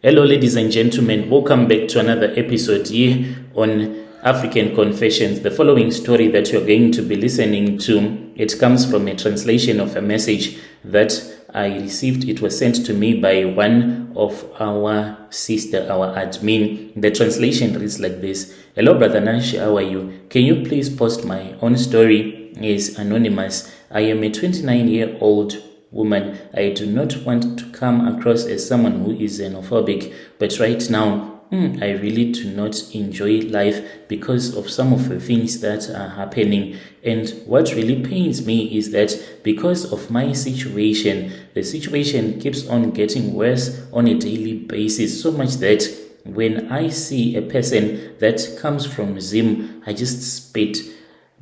Hello, ladies and gentlemen. Welcome back to another episode here on African Confessions. The following story that you're going to be listening to, it comes from a translation of a message that I received. It was sent to me by one of our sister, our admin. The translation reads like this. Hello, Brother Nash. How are you? Can you please post my own story? Is anonymous. I am a 29-year-old woman. I do not want to come across as someone who is xenophobic, but right now, I really do not enjoy life because of some of the things that are happening. And what really pains me is that because of my situation, the situation keeps on getting worse on a daily basis, so much that when I see a person that comes from Zim, I just spit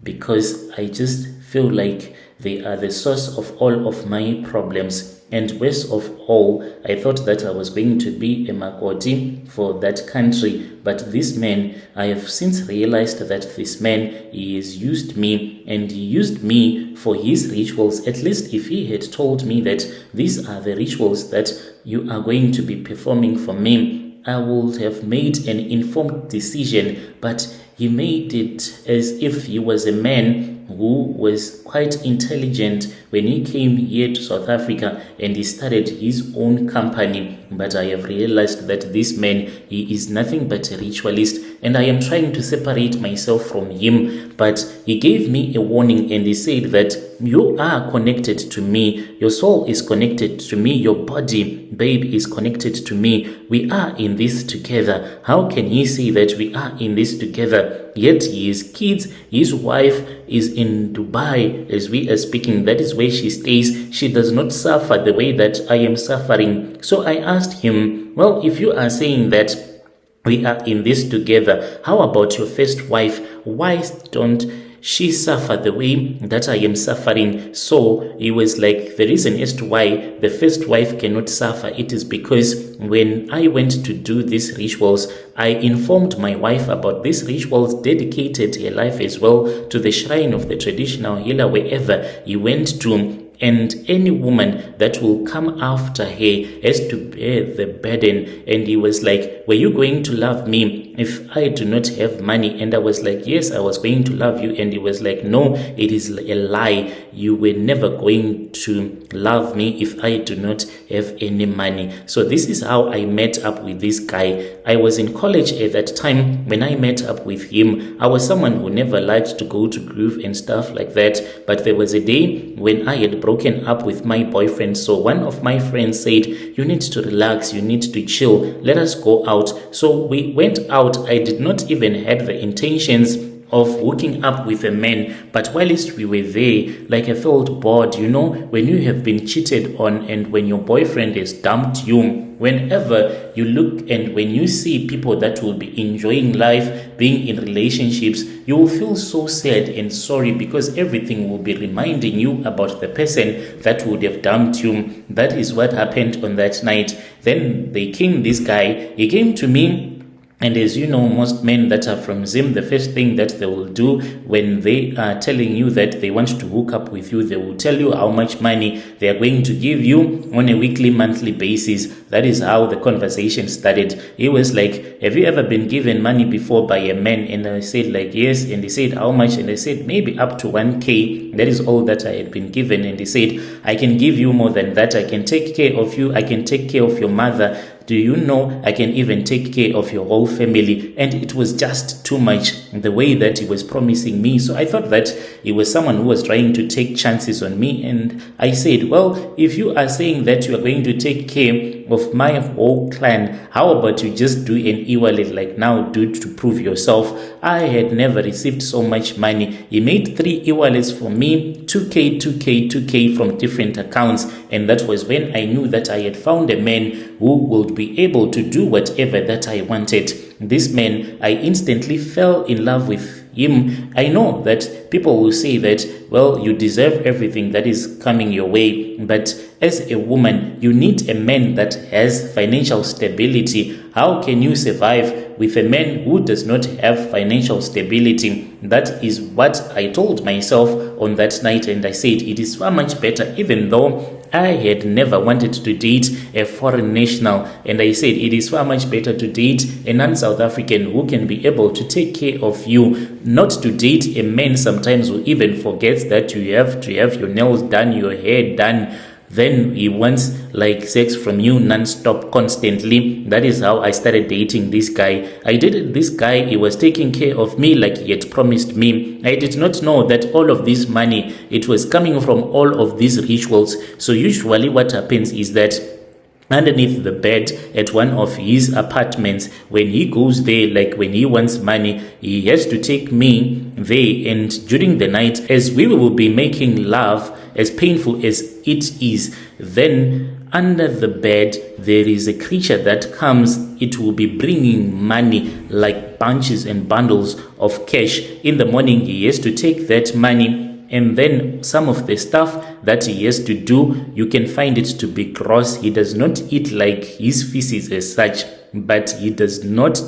because I just feel like they are the source of all of my problems. And worst of all, I thought that I was going to be a Makoti for that country. But this man, I have since realized that this man, he has used me, and he used me for his rituals. At least if he had told me that these are the rituals that you are going to be performing for me, I would have made an informed decision. But he made it as if he was a man who was quite intelligent when he came here to South Africa and he started his own company. But I have realized that this man, he is nothing but a ritualist, and I am trying to separate myself from him. But he gave me a warning and he said that you are connected to me, your soul is connected to me, your body, babe, is connected to me. We are in this together. How can he say that we are in this together? Yet his kids, his wife is in Dubai as we are speaking. That is where she stays. She does not suffer the way that I am suffering. So I asked him, well, if you are saying that we are in this together, how about your first wife? Why don't she suffer the way that I am suffering? So he was like, the reason as to why the first wife cannot suffer, it is because when I went to do these rituals, I informed my wife about these rituals, dedicated her life as well to the shrine of the traditional healer wherever he went to. And any woman that will come after her has to bear the burden. And he was like, were you going to love me if I do not have money? And I was like, yes, I was going to love you. And he was like, no, it is a lie. You were never going to love me if I do not have any money. So this is how I met up with this guy. I was in college at that time when I met up with him. I was someone who never liked to go to groove and stuff like that. But there was a day when I had broken up with my boyfriend. So one of my friends said, you need to relax, you need to chill, let us go out. So we went out. I did not even have the intentions of hooking up with a man, but whilst we were there, like, I felt bored. You know, when you have been cheated on and when your boyfriend has dumped you, whenever you look and when you see people that will be enjoying life, being in relationships, you will feel so sad and sorry because everything will be reminding you about the person that would have dumped you. That is what happened on that night. Then this guy, he came to me. And as you know, most men that are from Zim, the first thing that they will do when they are telling you that they want to hook up with you, they will tell you how much money they are going to give you on a weekly, monthly basis. That is how the conversation started. He was like, have you ever been given money before by a man? And I said like, yes. And he said, how much? And I said, maybe up to 1K. That is all that I had been given. And he said, I can give you more than that. I can take care of you. I can take care of your mother. Do you know, I can even take care of your whole family? And it was just too much, the way that he was promising me. So I thought that he was someone who was trying to take chances on me. And I said, well, if you are saying that you are going to take care of my whole clan, how about you just do an e-wallet like now, do to prove yourself? I had never received so much money. He made 3 e-wallets for me, 2K, 2K, 2K from different accounts. And that was when I knew that I had found a man who would be able to do whatever that I wanted. This man, I instantly fell in love with him. I know that people will say that, well, you deserve everything that is coming your way, but as a woman, you need a man that has financial stability. How can you survive with a man who does not have financial stability? That is what I told myself on that night, and I said it is far much better, even though I had never wanted to date a foreign national, and I said it is far much better to date a non-South African who can be able to take care of you, not to date a man sometimes who even forgets that you have to have your nails done, your hair done. Then he wants like sex from you non-stop, constantly. That is how I started dating this guy. I dated this guy. He was taking care of me like he had promised me. I did not know that all of this money, it was coming from all of these rituals. So usually what happens is that underneath the bed at one of his apartments, when he goes there, like when he wants money, he has to take me there, and during the night, as we will be making love, as painful as it is, then under the bed there is a creature that comes. It will be bringing money, like bunches and bundles of cash. In the morning he has to take that money, and then some of the stuff that he has to do, you can find it to be gross. He does not eat like his feces as such, but he does not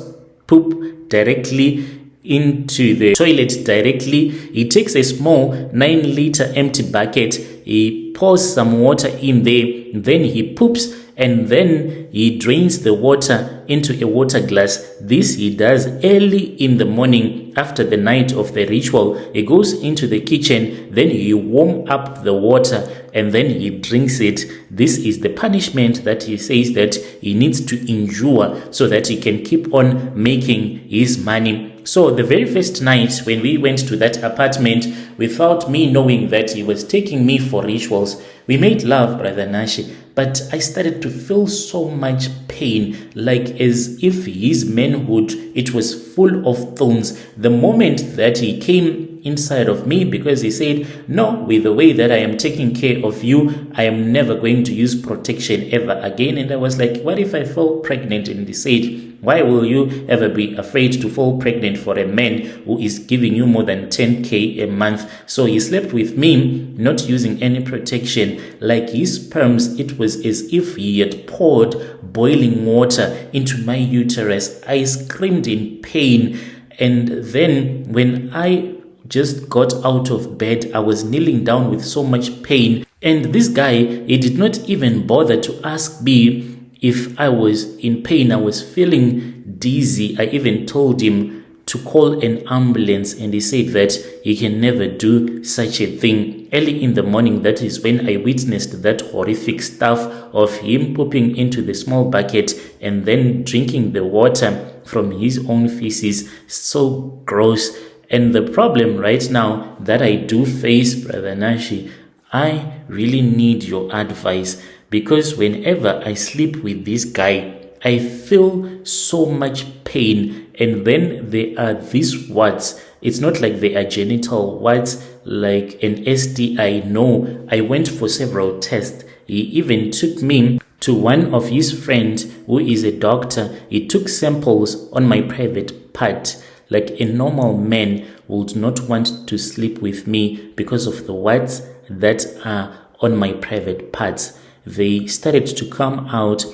poop directly into the toilet directly. He takes a small 9-liter empty bucket, he pours some water in there, then he poops, and then he drains the water into a water glass. This he does early in the morning after the night of the ritual. He goes into the kitchen, then he warm up the water, and then he drinks it. This is the punishment that he says that he needs to endure so that he can keep on making his money. So the very first night when we went to that apartment, without me knowing that he was taking me for rituals, we made love, Brother Nashi, but I started to feel so much pain, like as if his manhood, it was full of thorns. The moment that he came inside of me, because he said, no, with the way that I am taking care of you, I am never going to use protection ever again. And I was like, what if I fall pregnant? And he said, why will you ever be afraid to fall pregnant for a man who is giving you more than 10K a month? So he slept with me, not using any protection. Like his sperms, it was as if he had poured boiling water into my uterus. I screamed in pain. And then when I just got out of bed, I was kneeling down with so much pain. And this guy, he did not even bother to ask me if I was in pain. I was feeling dizzy. I even told him to call an ambulance, and he said that he can never do such a thing. Early in the morning, that is when I witnessed that horrific stuff of him pooping into the small bucket and then drinking the water from his own feces. So gross. And the problem right now that I do face, Brother Nashi, I really need your advice, because whenever I sleep with this guy, I feel so much pain. And then there are these warts. It's not like they are genital warts like an STI. No, I went for several tests. He even took me to one of his friends who is a doctor. He took samples on my private part. Like a normal man would not want to sleep with me because of the warts that are on my private parts. They started to come out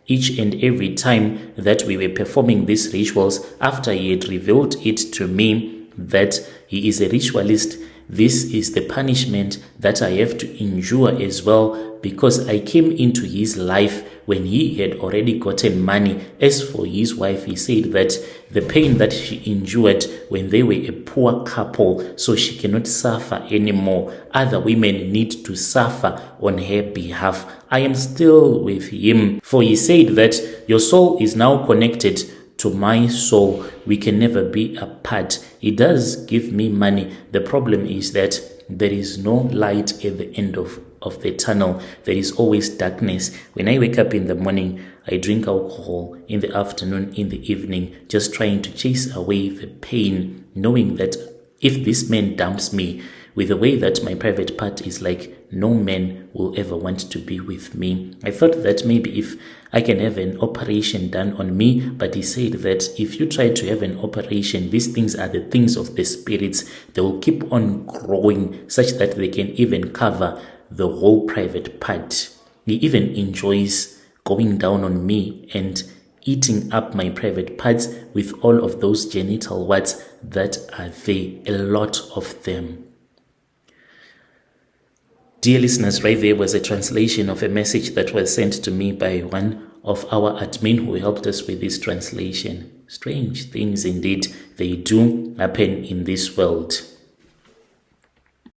each and every time that we were performing these rituals. After he had revealed it to me that he is a ritualist, this is the punishment that I have to endure as well, because I came into his life when he had already gotten money. As for his wife, he said that the pain that she endured when they were a poor couple, so she cannot suffer anymore. Other women need to suffer on her behalf. I am still with him, for he said that your soul is now connected to my soul. We can never be apart. He does give me money. The problem is that there is no light at the end of the tunnel. There is always darkness. When I wake up in the morning, I drink alcohol. In the afternoon, in the evening, just trying to chase away the pain, knowing that if this man dumps me, with the way that my private part is like, no man will ever want to be with me. I thought that maybe if I can have an operation done on me, but he said that if you try to have an operation, these things are the things of the spirits. They will keep on growing such that they can even cover the whole private part. He even enjoys going down on me and eating up my private parts with all of those genital warts that are there, a lot of them. Dear listeners, right there was a translation of a message that was sent to me by one of our admin who helped us with this translation. Strange things indeed, they do happen in this world.